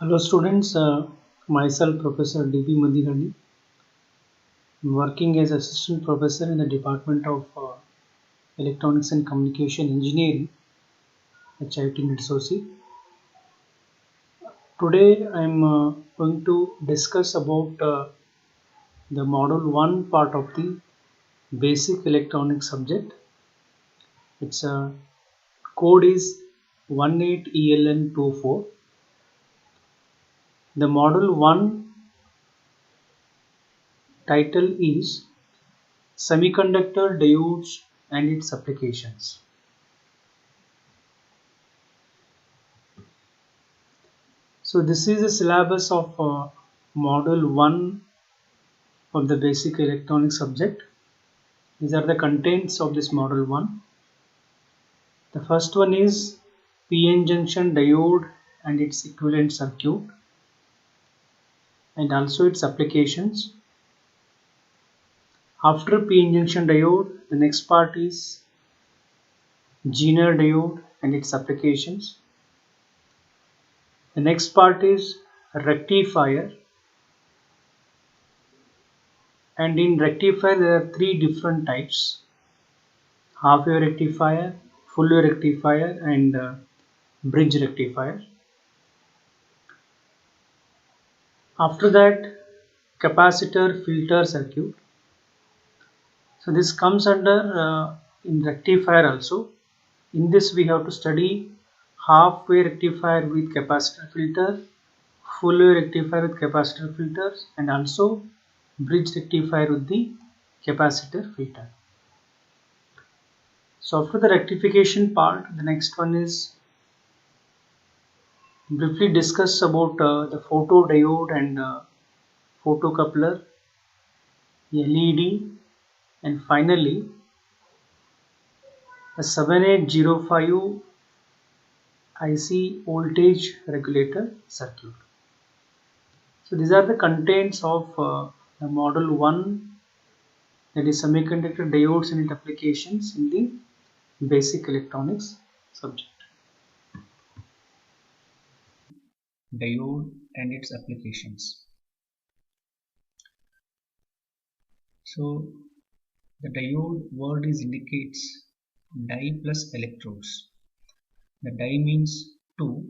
Hello students, myself Professor D.P. Madirani. I'm working as Assistant Professor in the Department of Electronics and Communication Engineering at IIT Nidsosi. Today I'm going to discuss about the Module 1 part of the Basic Electronics subject. Its code is 18ELN24. The Module 1 title is Semiconductor Diodes and its Applications. So this is the syllabus of Module 1 of the Basic Electronics subject. These are the contents of this Module 1. The first one is PN junction diode and its equivalent circuit and also its applications. After PN junction diode, the next part is Zener diode and its applications. The next part is rectifier, and in rectifier there are three different types: half wave rectifier, full wave rectifier, and bridge rectifier. After that, capacitor filter circuit. So this comes under in rectifier also. In this we have to study half wave rectifier with capacitor filter, full wave rectifier with capacitor filters, and also bridge rectifier with the capacitor filter. So after the rectification part, the next one is briefly discuss about the photodiode and photocoupler, LED, and finally a 7805 IC voltage regulator circuit. So these are the contents of the Module 1, that is semiconductor diodes and its applications in the basic electronics subject. Diode and its applications. So the diode word indicates die plus electrodes. The die means 2,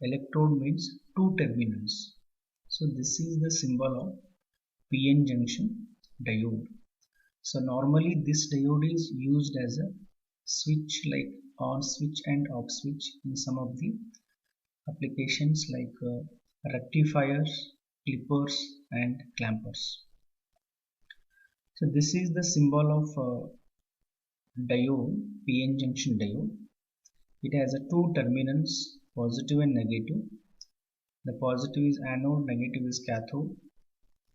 electrode means 2 terminals. So this is the symbol of PN junction diode. So normally this diode is used as a switch, like on switch and off switch in some of the applications like rectifiers, clippers, and clampers. So this is the symbol of diode, PN junction diode. It has a 2 terminals, positive and negative. The positive is anode, negative is cathode,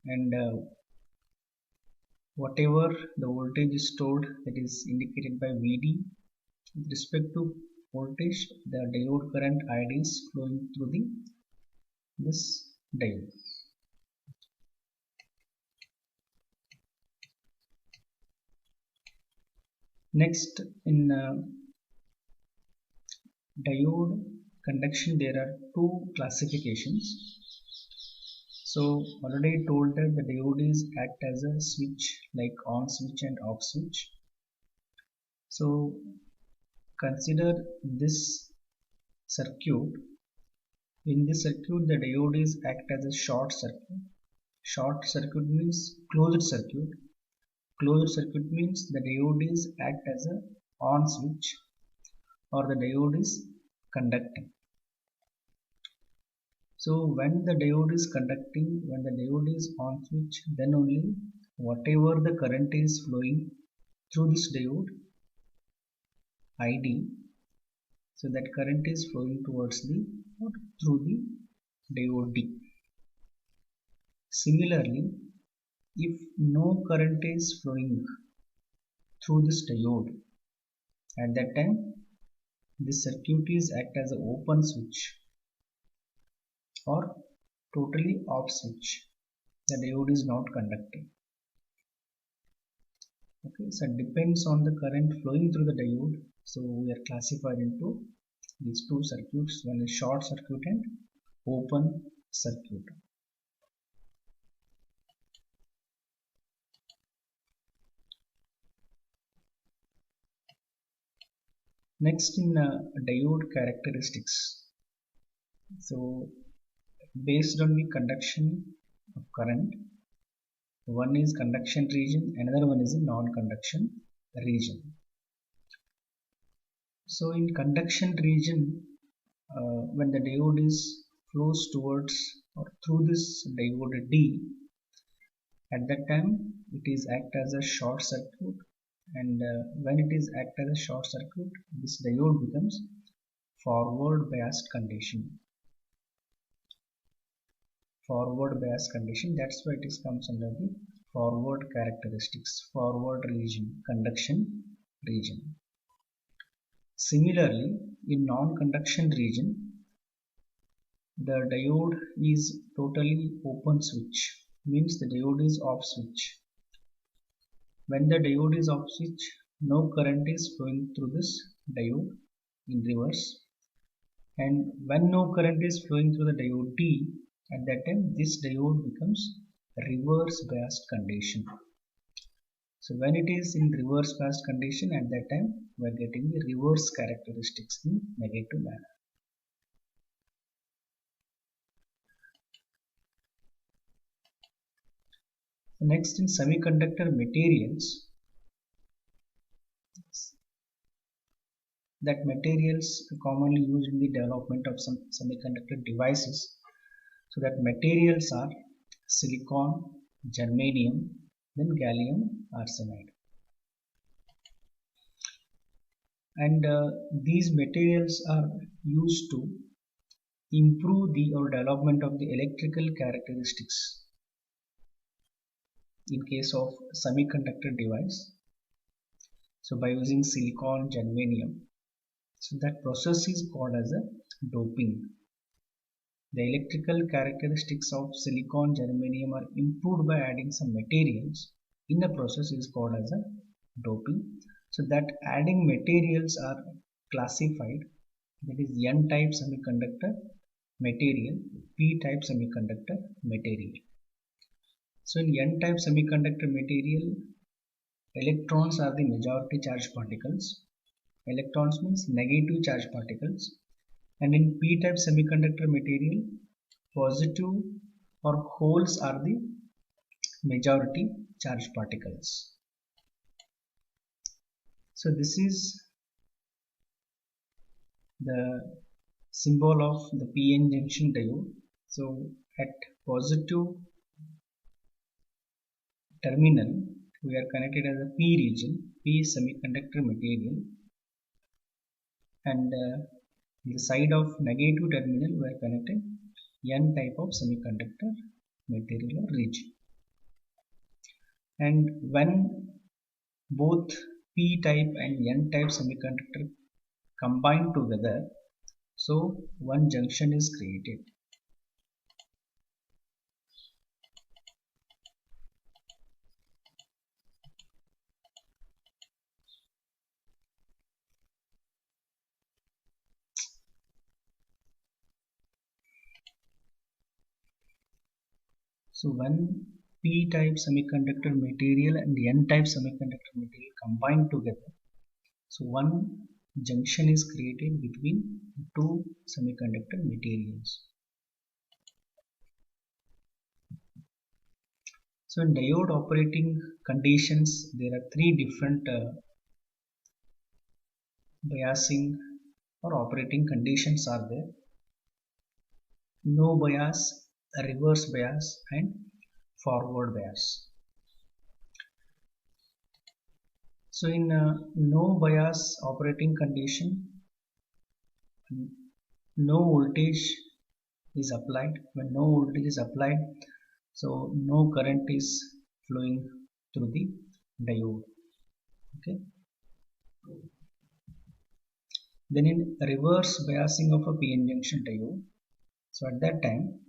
and whatever the voltage is stored, that is indicated by VD. With respect to voltage, the diode current ID is flowing through this diode. Next, in diode conduction, there are 2 classifications. So already told that the diode is act as a switch, like on switch and off switch. So consider this circuit. In this circuit, the diode is act as a short circuit. Short circuit means closed circuit. Closed circuit means the diode is act as a on switch, or the diode is conducting. So when the diode is conducting, when the diode is on switch, then only whatever the current is flowing through this diode ID, so that current is flowing towards the or through the diode D. Similarly, if no current is flowing through this diode, at that time this circuit is act as an open switch or totally off switch. The diode is not conducting. Okay, so it depends on the current flowing through the diode. So we are classified into these 2 circuits. One is short circuit and open circuit. Next in diode characteristics. So based on the conduction of current, one is conduction region, another one is a non-conduction region. So in conduction region, when the diode is flows towards or through this diode D, at that time it is act as a short circuit, and when it is act as a short circuit, this diode becomes forward biased condition. Forward bias condition, that's why it is comes under the forward characteristics, forward region, conduction region. Similarly, in non-conduction region, the diode is totally open switch, means the diode is off switch. When the diode is off switch, no current is flowing through this diode in reverse, and when no current is flowing through the diode D, at that time this diode becomes reverse biased condition. So when it is in reverse biased condition, at that time we are getting the reverse characteristics in negative manner. Next, in semiconductor materials, that materials commonly used in the development of some semiconductor devices. So that materials are silicon, germanium, then gallium arsenide. And these materials are used to improve the or development of the electrical characteristics in case of semiconductor device. So by using silicon, germanium, so that process is called as a doping. The electrical characteristics of silicon, germanium are improved by adding some materials in the process is called as a doping. So that adding materials are classified, that is N-type semiconductor material, P-type semiconductor material. So in N-type semiconductor material, electrons are the majority charged particles. Electrons means negative charged particles. And in P-type semiconductor material, positive or holes are the majority charged particles. So this is the symbol of the PN junction diode. So at positive terminal, we are connected as a P region, P semiconductor material, and the side of negative terminal we are connected N type of semiconductor material or region. And when both P type and N type semiconductor combine together, so one junction is created. So when P-type semiconductor material and N-type semiconductor material combine together, so one junction is created between two semiconductor materials. So in diode operating conditions, there are three different biasing or operating conditions are there: no bias, reverse bias, and forward bias. So in no bias operating condition, no voltage is applied. When no voltage is applied, so no current is flowing through the diode. Okay. Then in reverse biasing of a PN junction diode, so at that time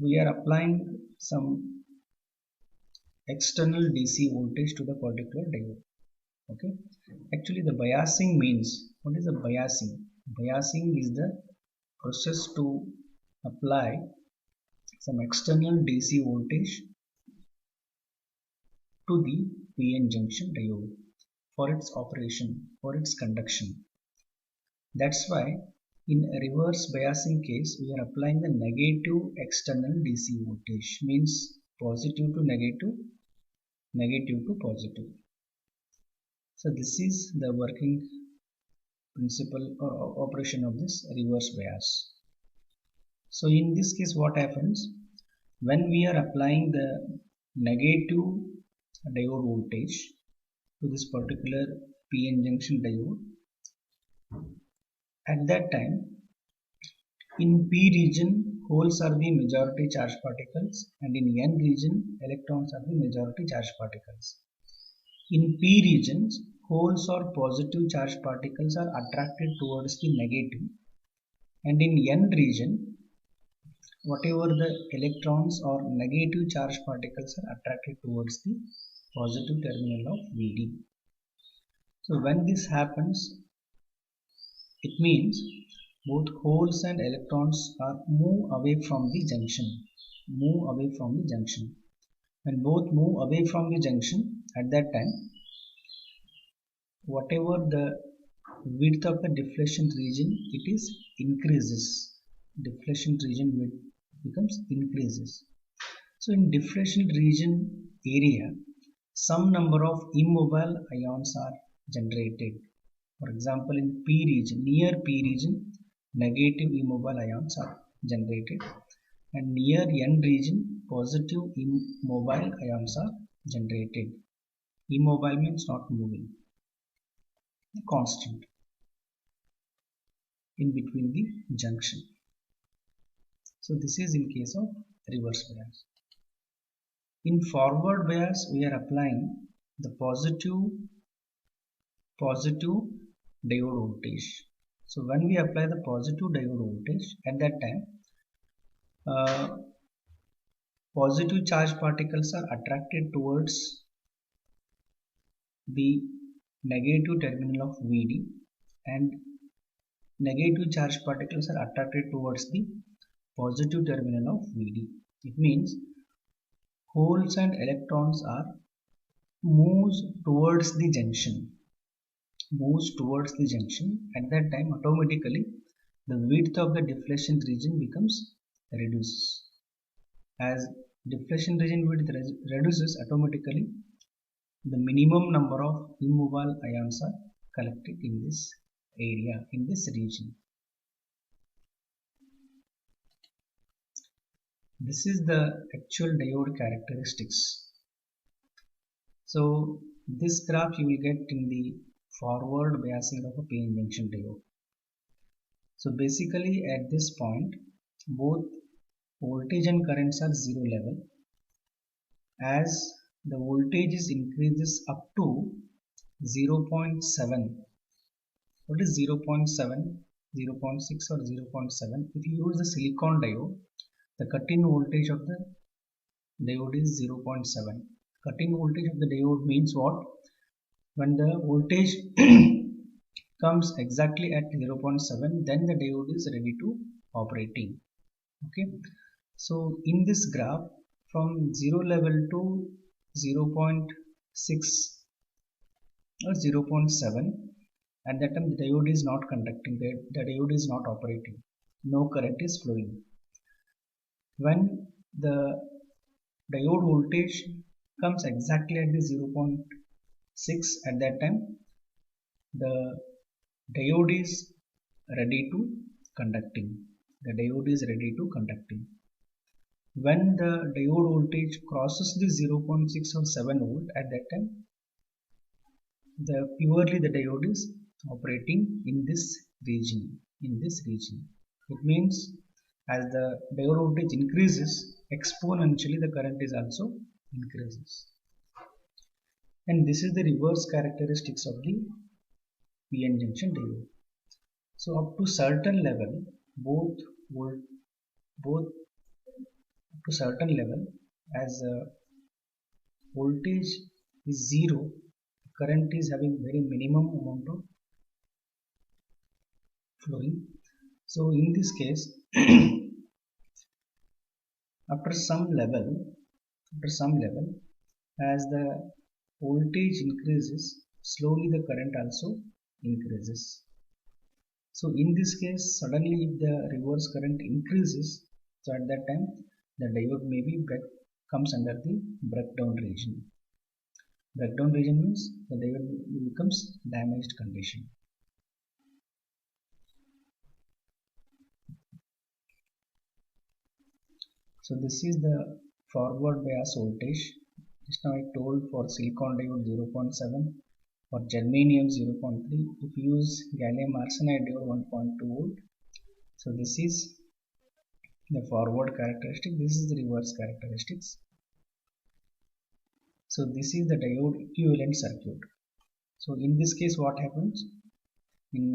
we are applying some external DC voltage to the particular diode. Okay. Actually, the biasing means, what is the biasing? Biasing is the process to apply some external DC voltage to the PN junction diode for its operation, for its conduction. That's why in a reverse biasing case we are applying the negative external DC voltage, means positive to negative, negative to positive. So this is the working principle or operation of this reverse bias. So in this case what happens, when we are applying the negative diode voltage to this particular PN junction diode, at that time in P region holes are the majority charged particles and in N region electrons are the majority charged particles. In P regions holes or positive charged particles are attracted towards the negative, and in N region whatever the electrons or negative charged particles are attracted towards the positive terminal of Vd. So when this happens, it means both holes and electrons are move away from the junction. Move away from the junction. When both move away from the junction, at that time, whatever the width of the deflection region, it is increases. Deflection region width becomes increases. So in deflection region area, some number of immobile ions are generated. For example, in P region, near P region, negative immobile ions are generated, and near N region, positive immobile ions are generated. Immobile means not moving, constant in between the junction. So this is in case of reverse bias. In forward bias, we are applying the positive diode voltage. So when we apply the positive diode voltage, at that time positive charged particles are attracted towards the negative terminal of Vd, and negative charged particles are attracted towards the positive terminal of Vd. It means holes and electrons are moves towards the junction. At that time automatically the width of the deflection region becomes reduces. As deflection region width reduces, automatically the minimum number of immobile ions are collected in this area, in this region. This is the actual diode characteristics. So this graph you will get in the forward biasing of a PN junction diode. So basically at this point both voltage and currents are zero level. As the voltage is increases up to 0.7. What is 0.7, 0.6 or 0.7? If you use the silicon diode, the cut-in voltage of the diode is 0.7. Cut-in voltage of the diode means what? When the voltage comes exactly at 0.7, then the diode is ready to operating. Okay, so in this graph from 0 level to 0.6 or 0.7, at that time the diode is not conducting, the diode is not operating, no current is flowing. When the diode voltage comes exactly at the 0.6, at that time the diode is ready to conducting. When the diode voltage crosses the 0.6 or 7 volt, at that time purely the diode is operating in this region. It means as the diode voltage increases, exponentially the current is also increases. And this is the reverse characteristics of the PN junction diode. So up to certain level, both up to certain level, as voltage is zero, current is having very minimum amount of flowing. So in this case, after some level, as the voltage increases, slowly the current also increases. So in this case, suddenly if the reverse current increases, so at that time the diode maybe comes under the breakdown region. Breakdown region means the diode becomes damaged condition. So this is the forward bias voltage. Just now I told for silicon diode 0.7, for germanium 0.3, if you use gallium arsenide diode 1.2 volt. So this is the forward characteristic, this is the reverse characteristics. So this is the diode equivalent circuit. So in this case what happens? In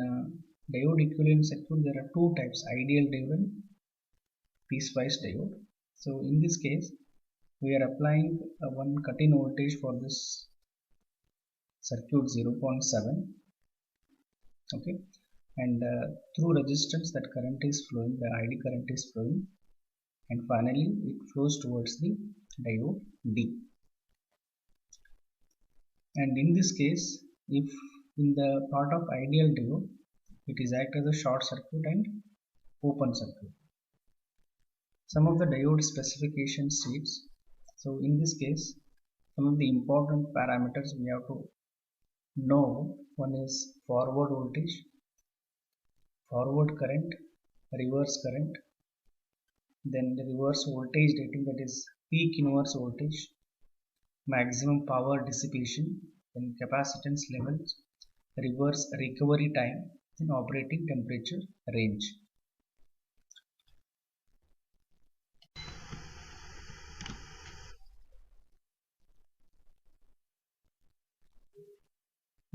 diode equivalent circuit there are two types, ideal diode and piecewise diode. So in this case we are applying one cut-in voltage for this circuit 0.7, okay, and through resistance that current is flowing, the ID current is flowing, and finally it flows towards the diode D. And in this case, if in the part of ideal diode, it is act as a short circuit and open circuit. Some of the diode specification sheets. So in this case, some of the important parameters we have to know. One is forward voltage, forward current, reverse current, then the reverse voltage rating, that is peak inverse voltage, maximum power dissipation, then capacitance levels, reverse recovery time, then operating temperature range.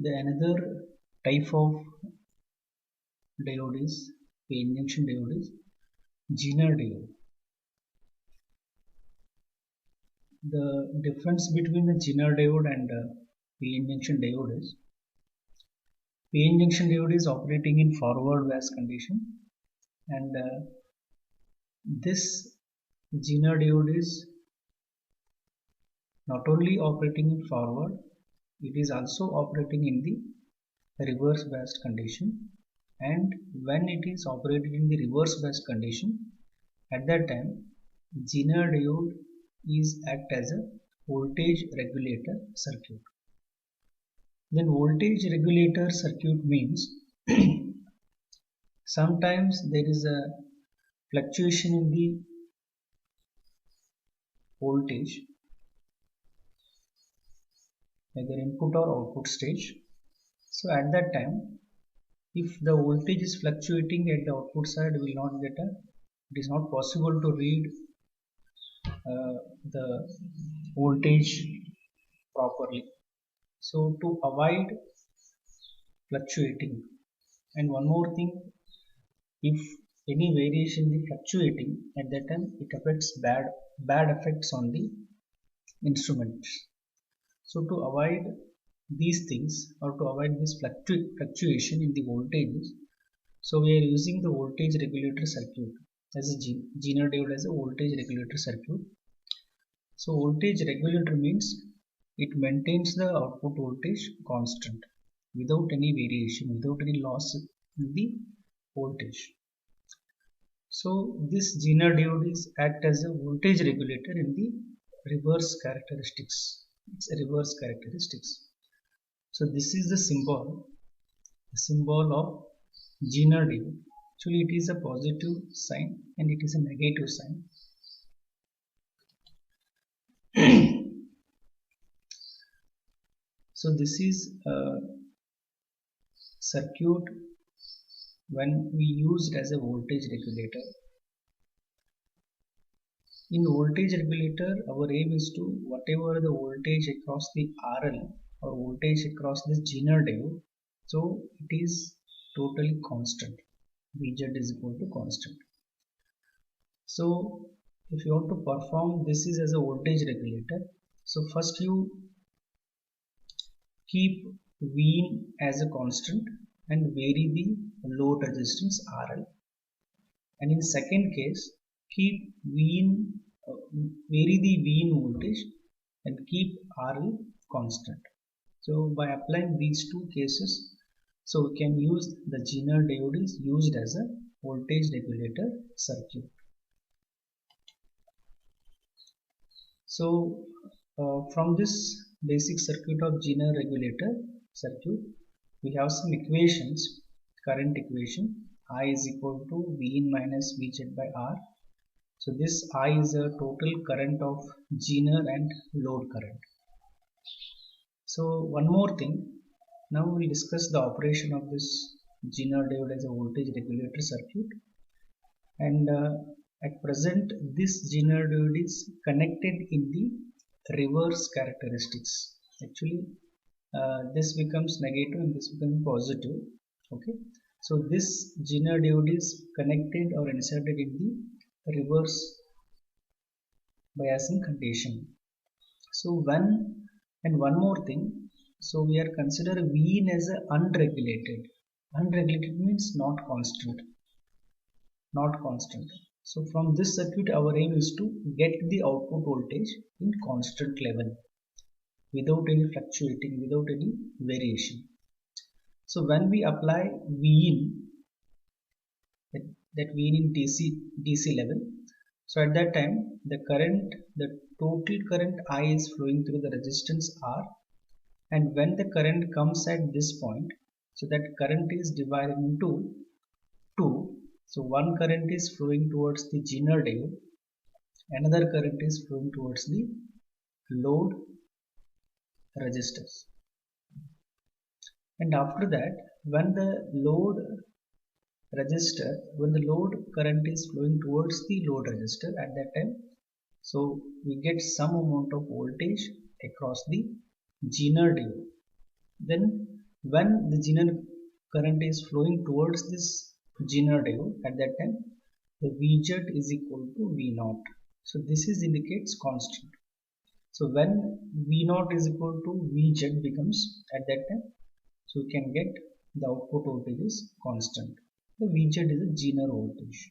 The another type of diode is P-N junction diode is Zener diode. The difference between the Zener diode and P-N junction diode is P-N junction diode is operating in forward bias condition, and this Zener diode is not only operating in forward, it is also operating in the reverse biased condition. And when it is operating in the reverse biased condition, at that time Zener diode is act as a voltage regulator circuit. Then voltage regulator circuit means sometimes there is a fluctuation in the voltage, either input or output stage. So at that time, if the voltage is fluctuating at the output side, we will not get it is not possible to read the voltage properly. So to avoid fluctuating, and one more thing, if any variation in the fluctuating, at that time it affects bad effects on the instruments. So to avoid these things, or to avoid this fluctuation in the voltages, so we are using the voltage regulator circuit as a Zener diode as a voltage regulator circuit. So voltage regulator means it maintains the output voltage constant without any variation, without any loss in the voltage. So this Zener diode is act as a voltage regulator in the reverse characteristics. It's a reverse characteristics. So this is the symbol of Zener diode. Actually it is a positive sign and it is a negative sign. So this is a circuit when we use it as a voltage regulator. In voltage regulator, our aim is to whatever the voltage across the RL or voltage across this Zener diode, so it is totally constant. Vz is equal to constant. So if you want to perform this is as a voltage regulator, so first you keep V as a constant and vary the load resistance RL. And in second case, keep vary the Vin voltage and keep RL constant. So by applying these two cases, so we can use the Zener diode is used as a voltage regulator circuit. So from this basic circuit of Zener regulator circuit, we have some equations. Current equation: I is equal to Vin minus Vz by R. So this I is a total current of Zener and load current. So one more thing, now we will discuss the operation of this Zener diode as a voltage regulator circuit. And at present this Zener diode is connected in the reverse characteristics. Actually this becomes negative and this becomes positive. Okay, so this Zener diode is connected or inserted in the reverse biasing condition. So one more thing, so we are consider Vin as a unregulated. Unregulated means not constant. Not constant. So from this circuit our aim is to get the output voltage in constant level without any fluctuating, without any variation. So when we apply Vin, that Vin in DC level, so at that time the total current I is flowing through the resistance R, and when the current comes at this point, so that current is divided into two. So one current is flowing towards the Zener diode, another current is flowing towards the load resistors. And after that, when the load current is flowing towards the load resistor at that time, so we get some amount of voltage across the Zener diode. Then when the Zener current is flowing towards this Zener diode, at that time the Vz is equal to V0. So this is indicates constant. So when V0 is equal to Vz becomes at that time, so we can get the output voltage is constant. The Vz is a Zener voltage.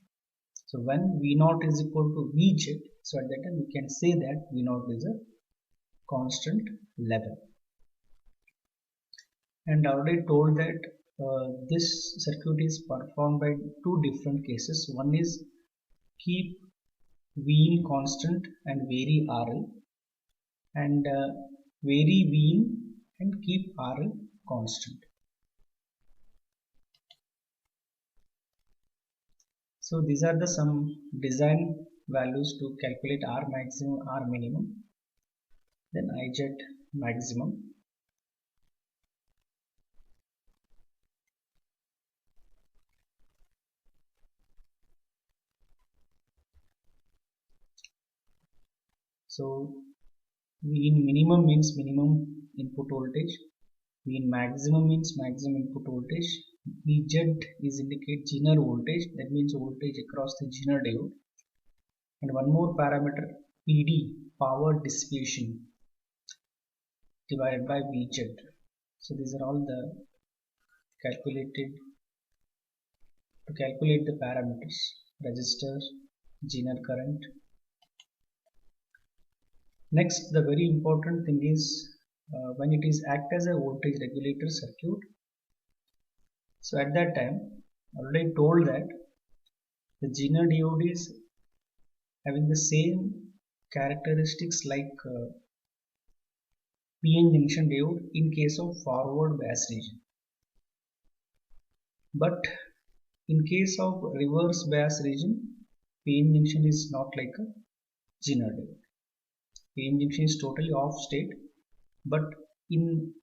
So when V0 is equal to Vz, so at that time we can say that V0 is a constant level. And I already told that this circuit is performed by two different cases. One is keep Vin constant and vary RL, and vary Vin and keep RL constant. So these are the some design values to calculate R maximum, R minimum, then IZ maximum. So Vin minimum means minimum input voltage, Vin maximum means maximum input voltage, Vz is indicate Zener voltage, that means voltage across the Zener diode, and one more parameter PD, power dissipation, divided by Vz. So these are all the calculated to calculate the parameters: resistor, Zener current. Next, the very important thing is when it is act as a voltage regulator circuit. So at that time, already told that the Zener diode is having the same characteristics like PN junction diode in case of forward bias region. But in case of reverse bias region, PN junction is not like a Zener diode. PN junction is totally off state, but in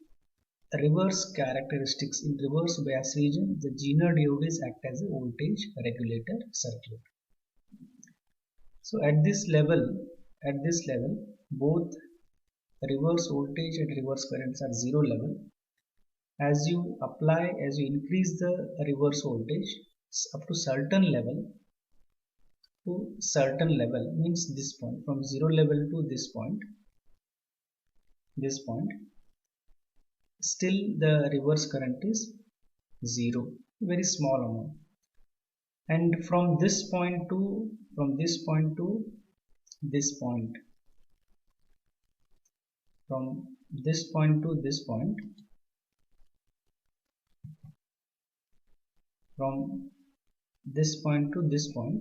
reverse characteristics, in reverse bias region, the Zener diodes act as a voltage regulator circuit. So at this level, both reverse voltage and reverse currents are zero level. As you increase the reverse voltage up to certain level, means this point, from zero level to this point, still the reverse current is 0, very small amount. And from this point to this point, from this point to this point, from this point to this point,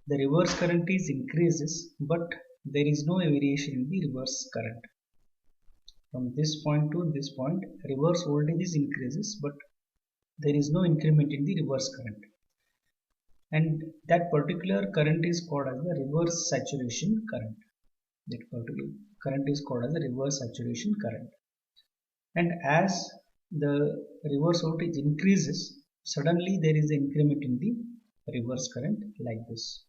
the reverse current is increases, but there is no variation in the reverse current. From this point to this point, reverse voltage is increases, but there is no increment in the reverse current. And that particular current is called as the reverse saturation current. That particular current is called as the reverse saturation current. And as the reverse voltage increases, suddenly there is an increment in the reverse current like this.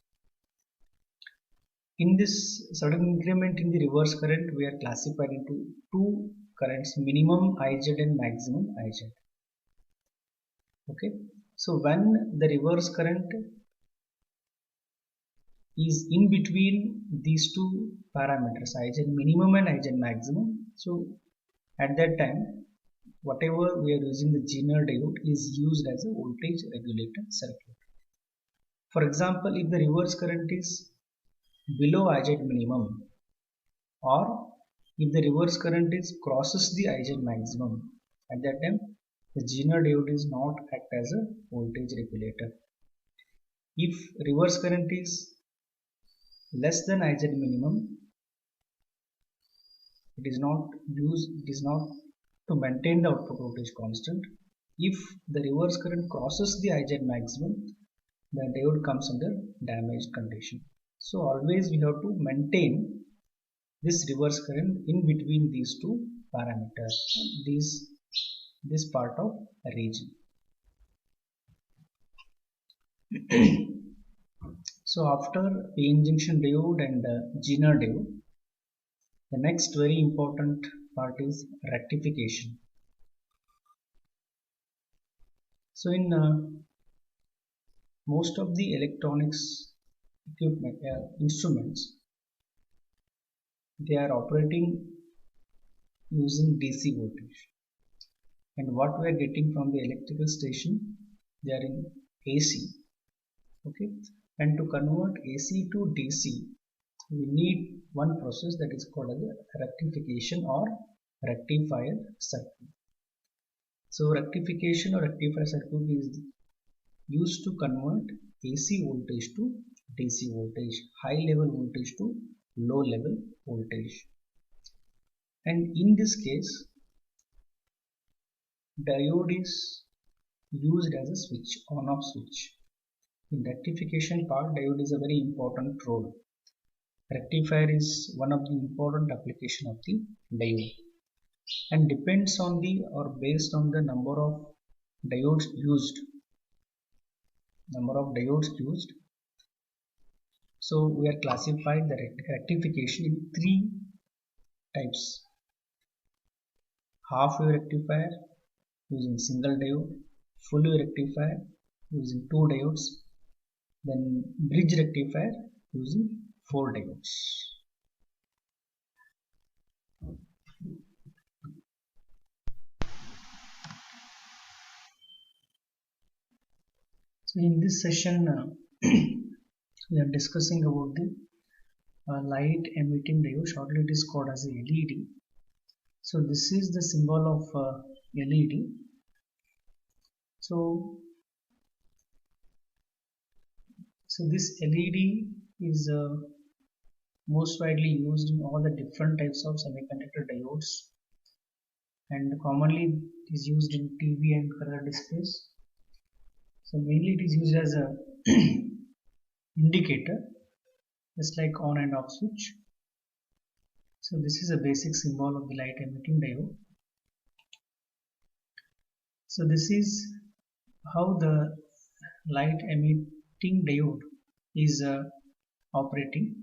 In this sudden increment in the reverse current, we are classified into two currents, minimum Iz and maximum Iz. Okay, so when the reverse current is in between these two parameters, Iz minimum and Iz maximum, so at that time, whatever we are using, the Zener diode is used as a voltage regulator circuit. For example, if the reverse current is below Iz minimum, or if the reverse current is crosses the Iz maximum, at that time the Zener diode is not act as a voltage regulator. If reverse current is less than Iz minimum, it is not to maintain the output voltage constant. If the reverse current crosses the Iz maximum, the diode comes under damaged condition. So always we have to maintain this reverse current in between these two parameters, this part of region. So after PN junction diode and Zener diode, the next very important part is rectification. So in most of the electronics equipment instruments, they are operating using DC voltage, and what we are getting from the electrical station, they are in AC. Okay, and to convert AC to DC, we need one process that is called as a rectification or rectifier circuit. So rectification or rectifier circuit is used to convert AC voltage to DC voltage, high level voltage to low level voltage. And in this case, diode is used as a switch, on off switch. In rectification part, diode is a very important role. Rectifier is one of the important application of the diode, and depends on the or based on the number of diodes used. So we are classified the rectification in three types: half wave rectifier using single diode, full wave rectifier using two diodes, then bridge rectifier using 4 diodes. So in this session we are discussing about the light emitting diode, shortly it is called as a LED. So this is the symbol of LED. So this LED is most widely used in all the different types of semiconductor diodes, and commonly it is used in TV and color displays. So mainly it is used as a indicator, just like on and off switch. So this is a basic symbol of the light emitting diode. So this is how the light emitting diode is operating.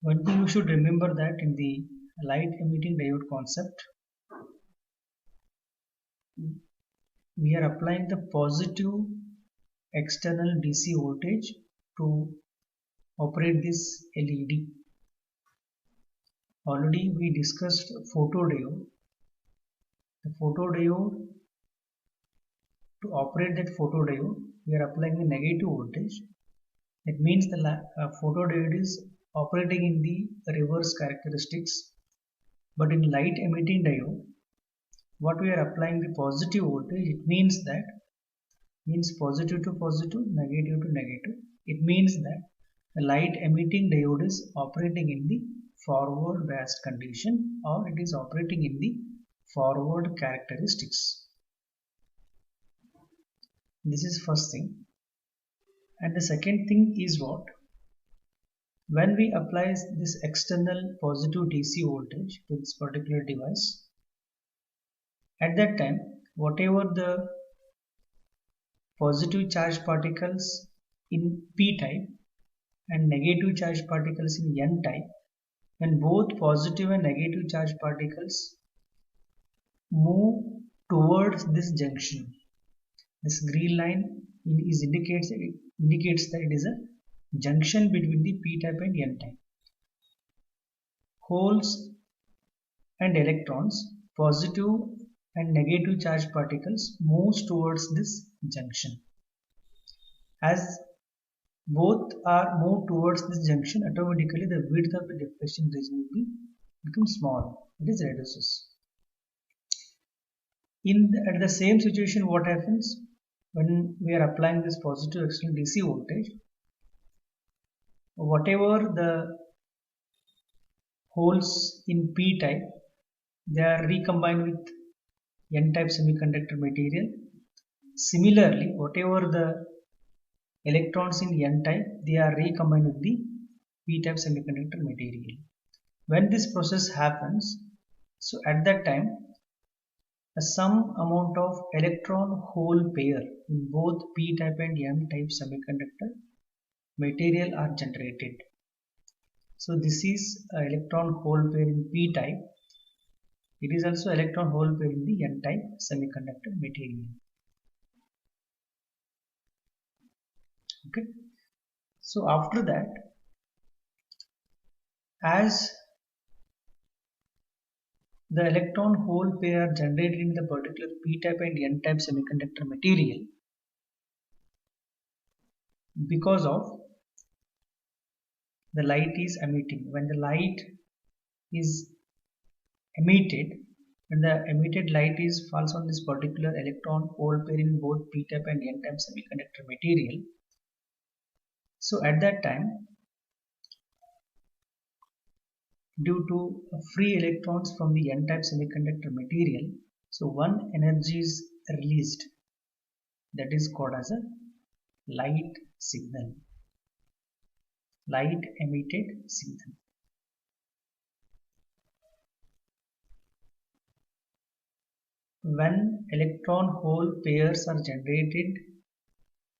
One thing you should remember, that in the light emitting diode concept, we are applying the positive external DC voltage to operate this LED. Already we discussed photodiode. the photodiode, to operate that photodiode, we are applying the negative voltage. That means the photodiode is operating in the reverse characteristics. But in light emitting diode, what we are applying the positive voltage, it means positive to positive, negative to negative. It means that the light emitting diode is operating in the forward biased condition, or it is operating in the forward characteristics. This is first thing. And the second thing is what? When we apply this external positive DC voltage to this particular device, at that time, whatever the positive charge particles in P type and negative charge particles in N type, when both positive and negative charge particles move towards this junction, this green line indicates that it is a junction between the P type and N type. Holes and electrons, positive and negative charge particles, moves towards this junction. As both are moved towards this junction, automatically the width of the deflection region will become small. It is reduces. At the same situation, what happens when we are applying this positive external DC voltage? Whatever the holes in P type, they are recombined with N type semiconductor material. Similarly, whatever the electrons in N type, they are recombined with the P type semiconductor material. When this process happens, so at that time, some amount of electron hole pair in both P type and N type semiconductor material are generated. So this is electron hole pair in P type. It is also electron hole pair in the N type semiconductor material. Okay. So after that, as the electron hole pair are generated in the particular P type and N type semiconductor material, because of the light is emitting. When the light is emitted, when the emitted light falls on this particular electron hole pair in both P type and N type semiconductor material, so at that time, due to free electrons from the N type semiconductor material, so one energy is released, that is called as a light signal, light emitted signal. When electron hole pairs are generated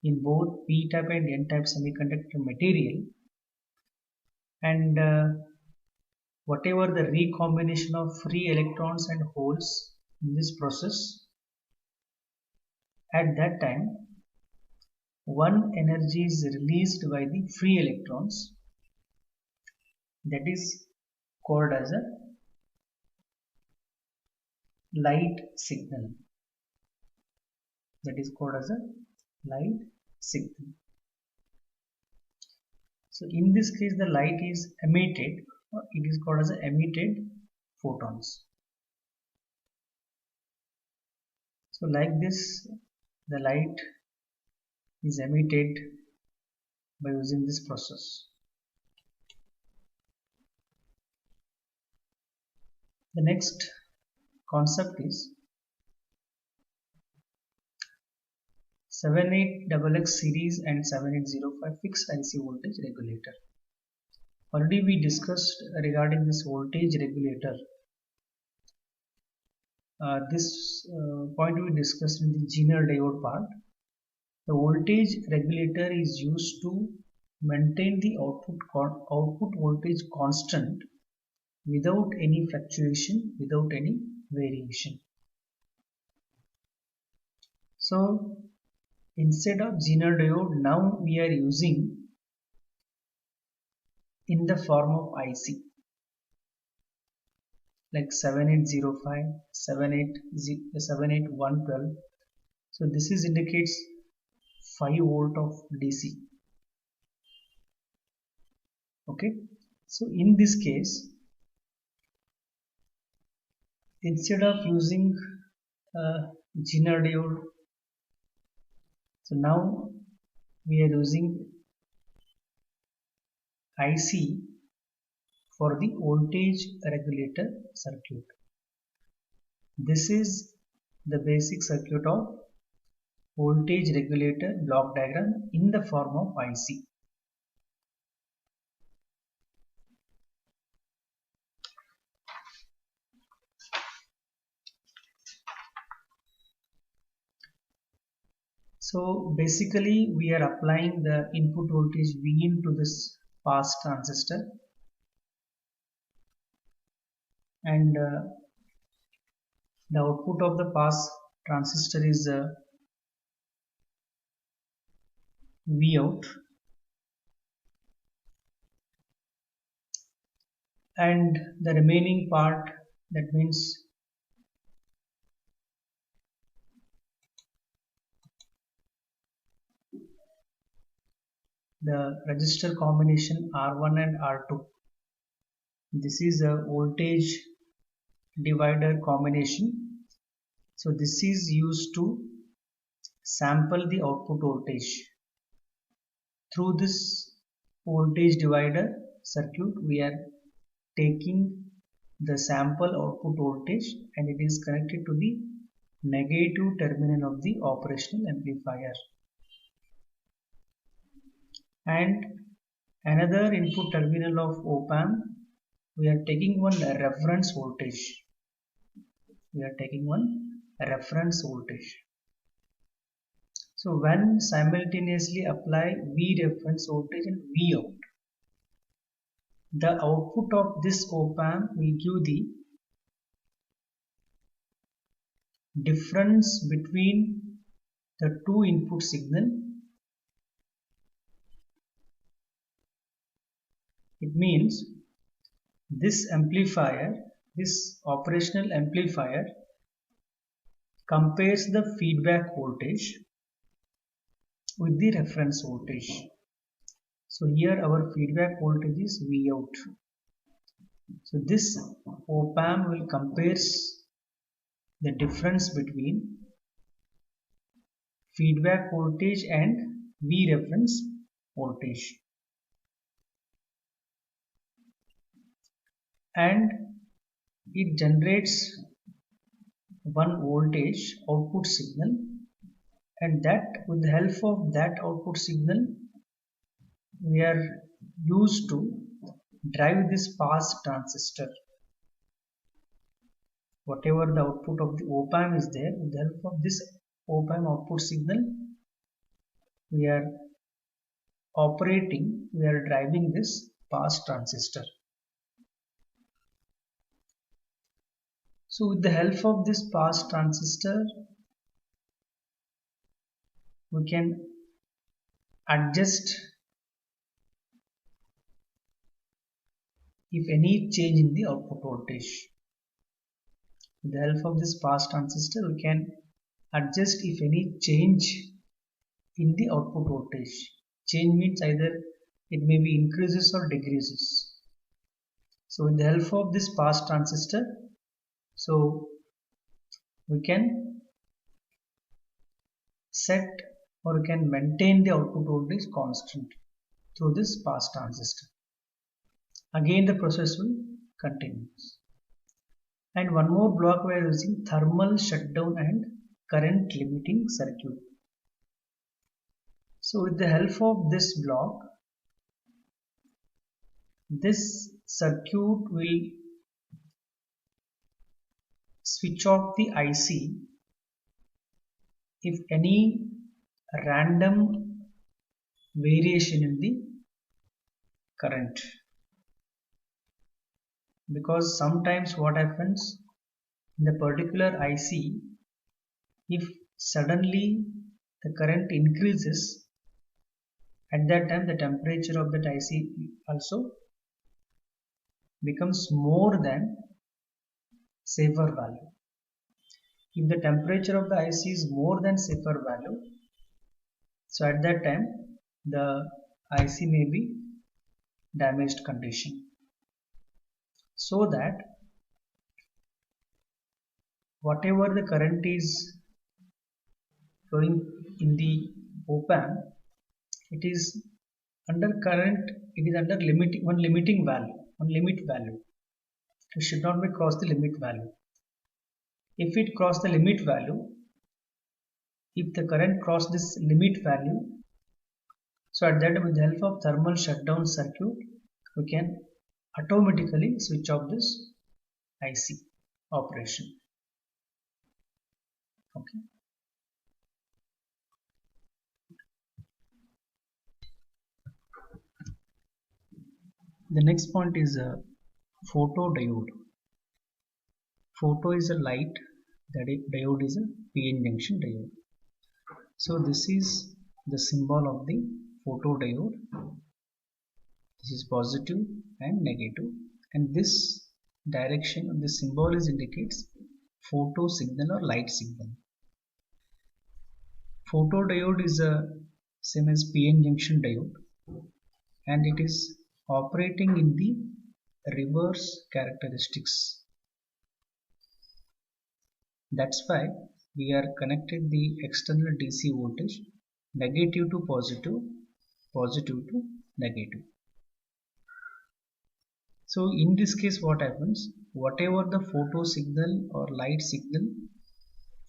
in both P type and N type semiconductor material, and whatever the recombination of free electrons and holes in this process, at that time one energy is released by the free electrons, that is called as a light signal, that is called as a light signal. So in this case, the light is emitted, it is called as emitted photons. So like this, the light is emitted by using this process. The next concept is 78XX series and 7805 fixed IC voltage regulator. Already we discussed regarding this voltage regulator. This point we discussed in the Zener diode part. The voltage regulator is used to maintain the output voltage constant without any fluctuation, without any variation. So instead of Zener diode, now we are using in the form of IC. like 7805, 78112. So this is indicates 5 volt of DC. Okay, so in this case, instead of using Zener diode, so now we are using IC for the voltage regulator circuit. This is the basic circuit of voltage regulator block diagram in the form of IC. So basically we are applying the input voltage Vin to this pass transistor, and the output of the pass transistor is V out, and the remaining part, that means the resistor combination R1 and R2. This is a voltage divider combination. So this is used to sample the output voltage. Through this voltage divider circuit, we are taking the sample output voltage and it is connected to the negative terminal of the operational amplifier. And another input terminal of op-amp, we are taking one reference voltage. So when simultaneously apply V reference voltage and V out, the output of this op-amp will give the difference between the two input signal. It means this amplifier, this operational amplifier, compares the feedback voltage with the reference voltage. So here our feedback voltage is V out. So this op-amp will compares the difference between feedback voltage and V reference voltage, and it generates one voltage output signal, and that with the help of that output signal we are used to drive this pass transistor. Whatever the output of the op-amp is there, with the help of this op-amp output signal we are driving this pass transistor. So with the help of this pass transistor, we can adjust if any change in the output voltage. With the help of this pass transistor, we can adjust if any change in the output voltage. Change means either it may be increases or decreases. So with the help of this pass transistor, so we can set or we can maintain the output voltage constant through this pass transistor. Again the process will continue. And one more block we are using thermal shutdown and current limiting circuit. So with the help of this block, this circuit will switch off the IC if any random variation in the current. Because sometimes what happens in the particular IC, if suddenly the current increases, at that time the temperature of that IC also becomes more than safer value. If the temperature of the IC is more than safer value, so at that time the IC may be damaged condition. So that whatever the current is flowing in the op-amp, it is under current, it is under limiting value, one limit value. It should not be cross the limit value. If it cross the limit value, if the current cross this limit value, so at that time with the help of thermal shutdown circuit, we can automatically switch off this IC operation. Okay. The next point is a photodiode. Photo is a light, that diode is a PN junction diode. So this is the symbol of the photodiode. This is positive and negative, and this direction of the symbol is indicates photo signal or light signal. Photodiode is a same as PN junction diode, and it is operating in the reverse characteristics. That's why we are connected the external DC voltage negative to positive, positive to negative. So in this case what happens, whatever the photo signal or light signal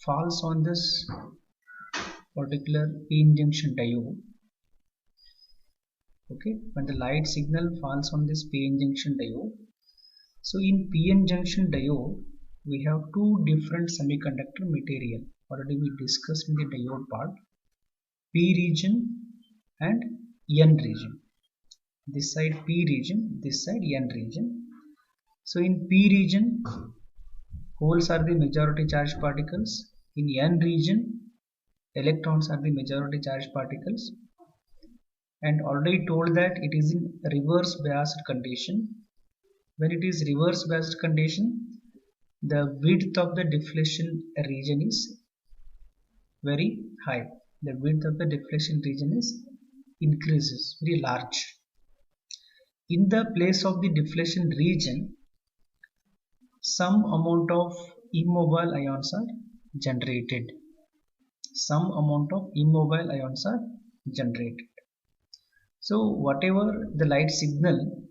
falls on this particular PN junction diode, okay, when the light signal falls on this PN junction diode, so in PN junction diode we have two different semiconductor material. Already we discussed in the diode part, P region and N region. This side P region, this side N region. So in P region, holes are the majority charged particles. In N region, electrons are the majority charged particles. And already told that it is in reverse biased condition. When it is reverse biased condition, the width of the deflection region is very high. The width of the deflection region is increases, very large. In the place of the deflection region, some amount of immobile ions are generated. Some amount of immobile ions are generated. So whatever the light signal,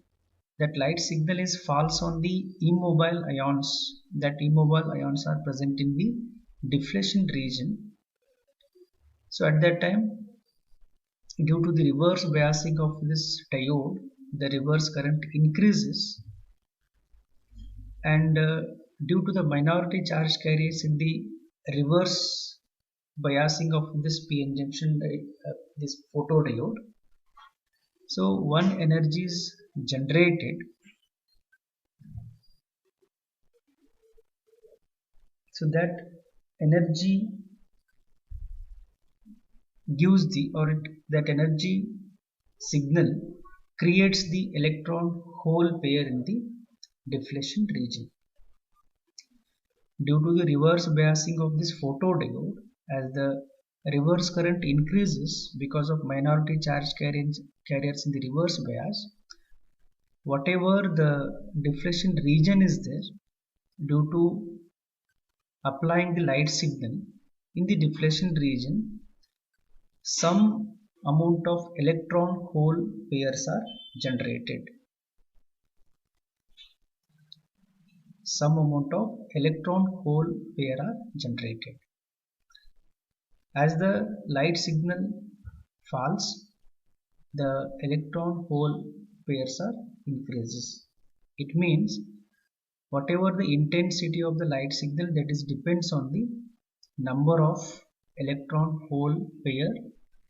that light signal is falls on the immobile ions, that immobile ions are present in the deflection region. So at that time, due to the reverse biasing of this diode, the reverse current increases, and due to the minority charge carriers in the reverse biasing of this PN junction, this photodiode, so one energy is generated. So that energy gives the, or that energy signal creates the electron hole pair in the deflection region. Due to the reverse biasing of this photodiode, as the reverse current increases because of minority charge carriers in the reverse bias, whatever the deflection region is there, due to applying the light signal in the deflection region, some amount of electron hole pairs are generated. Some amount of electron hole pair are generated. As the light signal falls, the electron hole pairs are increases. It means whatever the intensity of the light signal, that is depends on the number of electron hole pair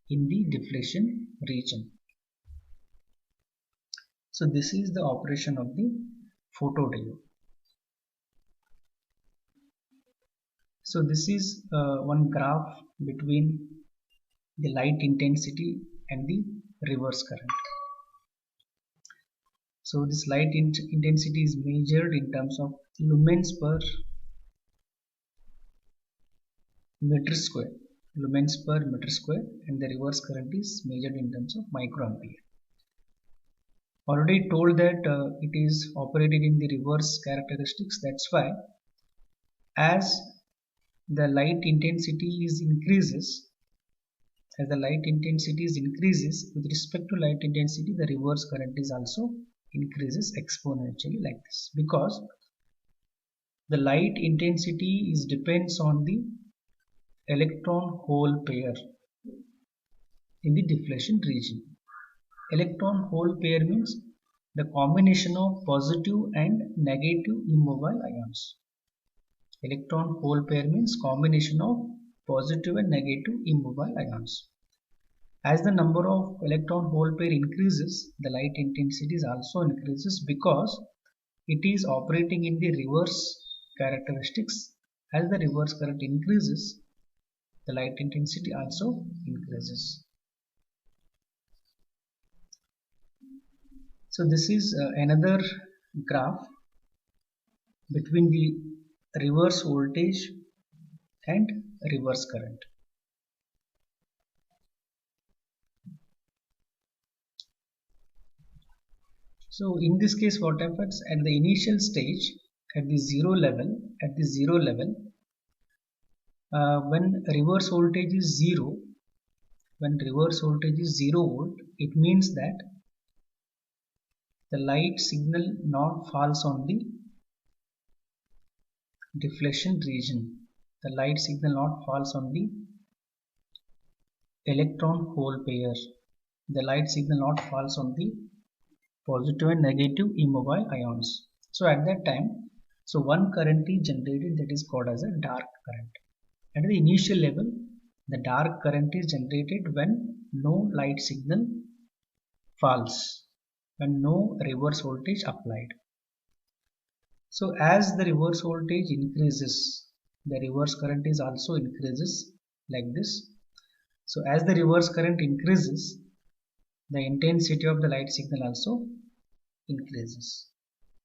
in the deflection region. So this is the operation of the photodiode. So this is one graph between the light intensity and the reverse current. So this light intensity is measured in terms of lumens per meter square, lumens per meter square, and the reverse current is measured in terms of microampere. Already told that it is operated in the reverse characteristics. That's why as the light intensity is increases, with respect to light intensity, the reverse current is also increases exponentially like this, because the light intensity is depends on the electron hole pair in the deflection region. Electron hole pair means the combination of positive and negative immobile ions. Electron hole pair means combination of positive and negative immobile ions. As the number of electron hole pair increases, the light intensity also increases, because it is operating in the reverse characteristics. As the reverse current increases, the light intensity also increases. So this is another graph between the reverse voltage and reverse current. So in this case, what happens at the initial stage, at the zero level, when reverse voltage is zero, volt, it means that the light signal not falls on the deflection region. The light signal not falls on the electron hole pair. The light signal not falls on the positive and negative immobile ions. So at that time, so one current is generated, that is called as a dark current. At the initial level, the dark current is generated when no light signal falls, when no reverse voltage applied. So as the reverse voltage increases, the reverse current is also increases like this. So as the reverse current increases, the intensity of the light signal also increases.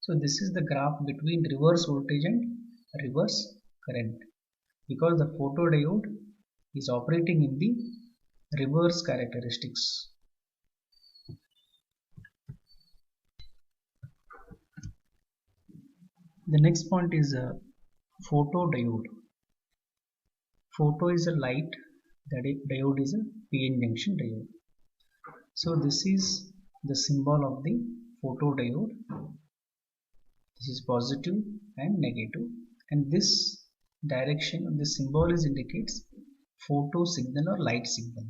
So this is the graph between reverse voltage and reverse current, because the photodiode is operating in the reverse characteristics. The next point is a photodiode. Photo is a light, that diode is a PN junction diode. So this is the symbol of the photodiode. This is positive and negative, and this direction of the symbol is indicates photo signal or light signal.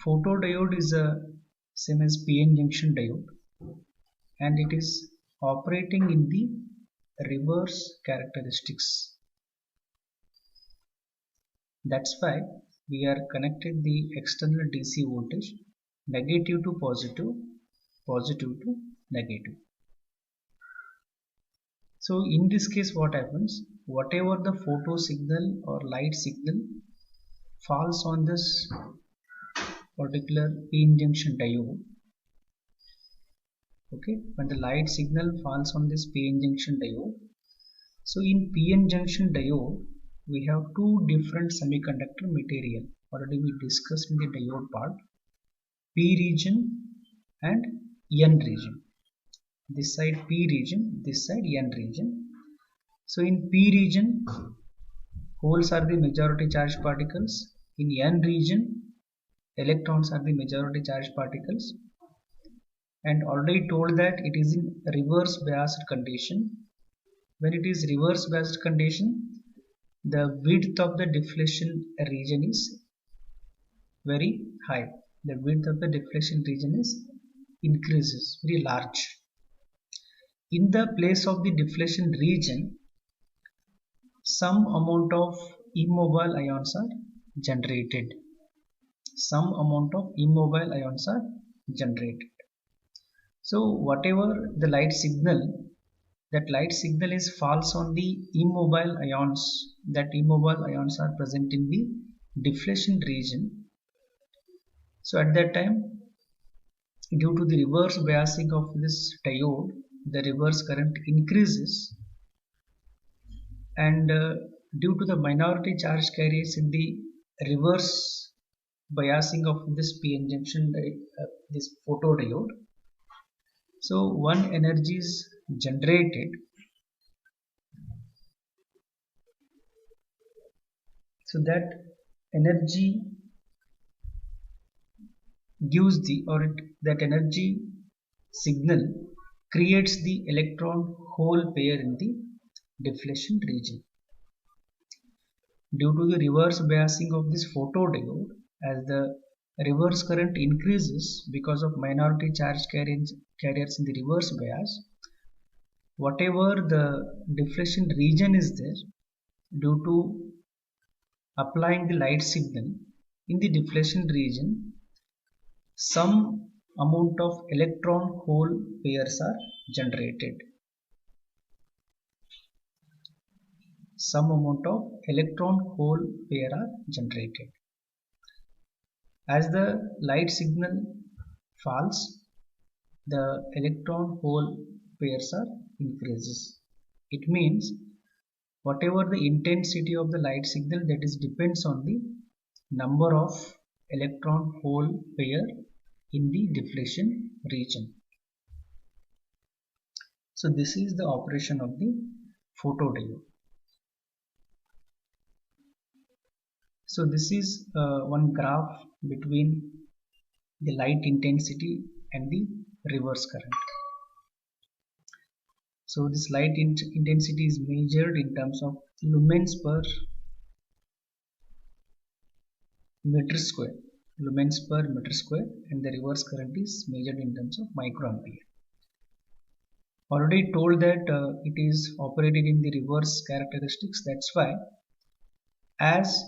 Photodiode is a same as PN junction diode, and it is operating in the reverse characteristics. That's why we are connected the external DC voltage negative to positive, positive to negative. So in this case, what happens, whatever the photo signal or light signal falls on this particular PN junction diode, okay, when the light signal falls on this PN junction diode, so in PN junction diode we have two different semiconductor material. Already we discussed in the diode part, P region and N region. This side P region, this side N region. So in P region, holes are the majority charged particles. In N region, electrons are the majority charged particles. And already told that it is in reverse biased condition. When it is reverse biased condition, the width of the deflection region is very high. The width of the deflection region is increases, very large. In the place of the deflection region, some amount of immobile ions are generated. Some amount of immobile ions are generated. So whatever the light signal, that light signal is falls on the immobile ions, that immobile ions are present in the deflection region. So at that time, due to the reverse biasing of this diode, the reverse current increases, and due to the minority charge carriers in the reverse biasing of this p-n junction, this photodiode. So one energy is generated, so that energy gives the, that energy signal creates the electron hole pair in the deflection region. Due to the reverse biasing of this photodiode, as the reverse current increases because of minority charge carriers in the reverse bias, whatever the deflection region is there, due to applying the light signal in the deflection region, some amount of electron hole pairs are generated. Some amount of electron hole pair are generated. As the light signal falls, the electron hole pairs are increases. It means whatever the intensity of the light signal, that is depends on the number of electron hole pair in the deflection region. So this is the operation of the photodiode. So this is one graph between the light intensity and the reverse current. So this light intensity is measured in terms of lumens per meter square, and the reverse current is measured in terms of microampere. Already told that it is operated in the reverse characteristics. That's why as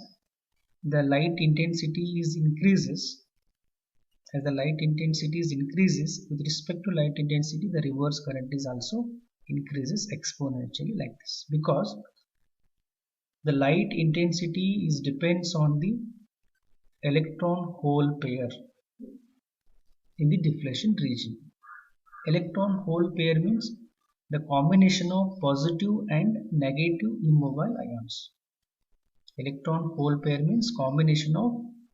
the light intensity increases, with respect to light intensity, the reverse current is also increases exponentially like this, because the light intensity depends on the electron hole pair in the deflection region. Electron hole pair means the combination of positive and negative immobile ions. Electron hole pair means combination of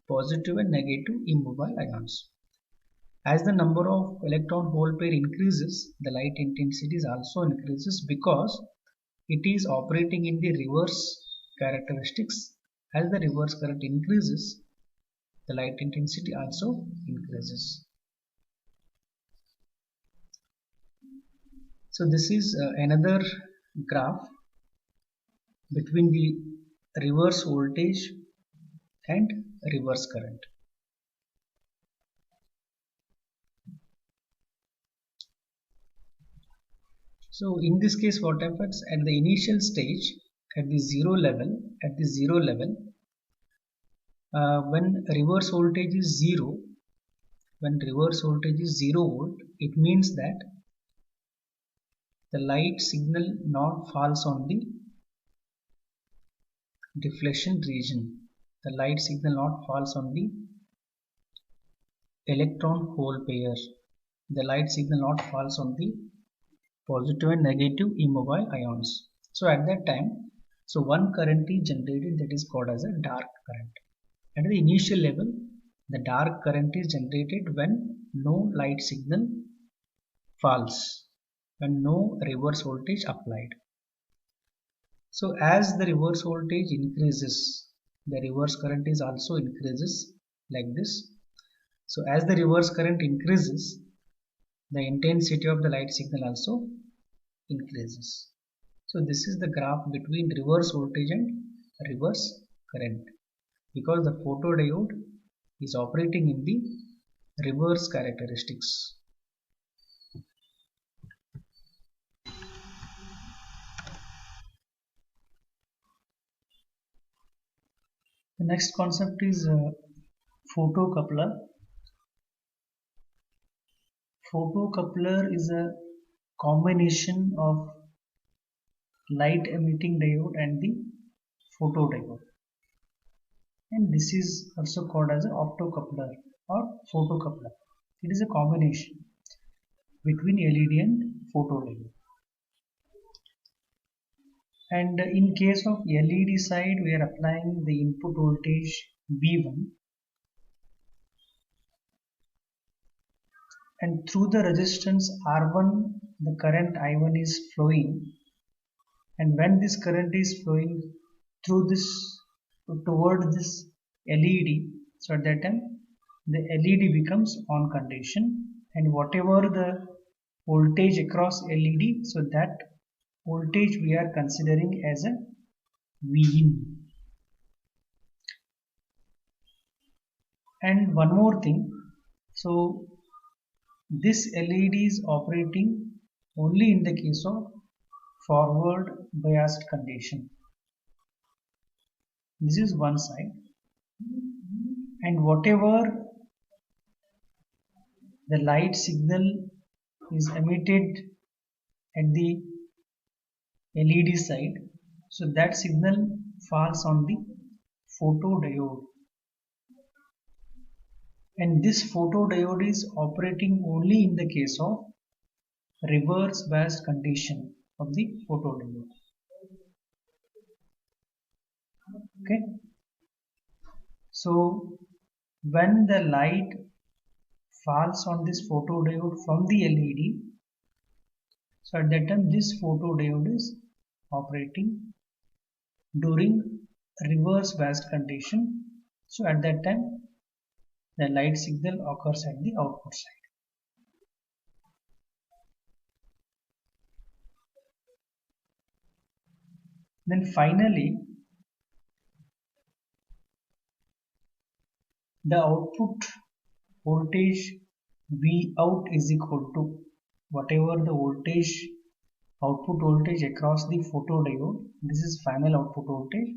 positive and negative immobile ions. As the number of electron hole pair increases, the light intensity also increases, because it is operating in the reverse characteristics. As the reverse current increases, the light intensity also increases. So this is another graph between the reverse voltage and reverse current. So in this case, what happens at the initial stage, at the zero level, when reverse voltage is 0, volt, it means that the light signal not falls on the deflection region. The light signal not falls on the electron hole pair. The light signal not falls on the positive and negative immobile ions. So at that time, so one current is generated, that is called as a dark current. At the initial level, the dark current is generated when no light signal falls, when no reverse voltage applied. So as the reverse voltage increases, the reverse current is also increases like this. So as the reverse current increases, the intensity of the light signal also increases. So this is the graph between reverse voltage and reverse current, because the photodiode is operating in the reverse characteristics. The next concept is photocoupler. Photocoupler is a combination of light emitting diode and the photodiode, and this is also called as an optocoupler or photocoupler. It is a combination between LED and photodiode. And in case of LED side, we are applying the input voltage V1, and through the resistance R1 the current I1 is flowing, and when this current is flowing through this toward this LED, so at that time the LED becomes on condition, and whatever the voltage across LED, so that voltage we are considering as a Vin. And one more thing, so this LED is operating only in the case of forward biased condition. This is one side, and whatever the light signal is emitted at the LED side, so that signal falls on the photodiode, and this photodiode is operating only in the case of reverse biased condition of the photodiode. Okay, so when the light falls on this photodiode from the LED, so at that time this photodiode is operating during reverse biased condition, so at that time the light signal occurs at the output side. Then finally the output voltage V out is equal to whatever the voltage, output voltage across the photodiode, this is final output voltage.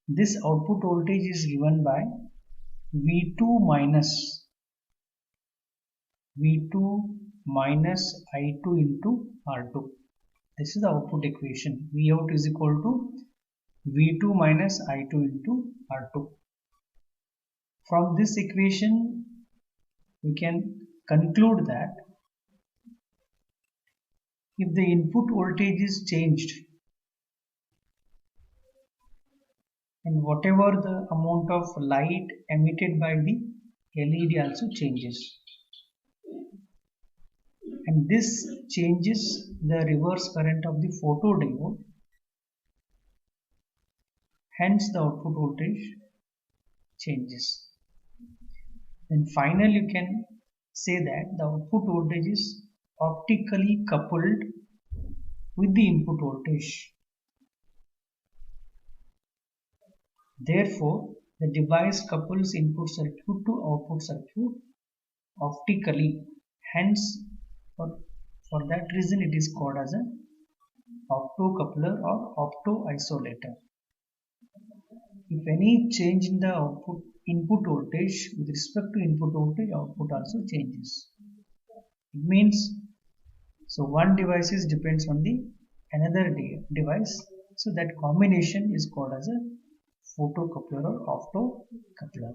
This output voltage is given by V2 minus I2 into R2. This is the output equation. V out is equal to V2 minus I2 into R2. From this equation, we can conclude that if the input voltage is changed and whatever the amount of light emitted by the LED also changes, and this changes the reverse current of the photodiode, hence the output voltage changes. Then finally you can say that the output voltage is optically coupled with the input voltage. Therefore, the device couples input circuit to output circuit optically. Hence, for that reason, it is called as an optocoupler or optoisolator. If any change in the input voltage with respect to input voltage, output also changes. It means, so one device depends on the another device, so that combination is called as a photocoupler or optocoupler.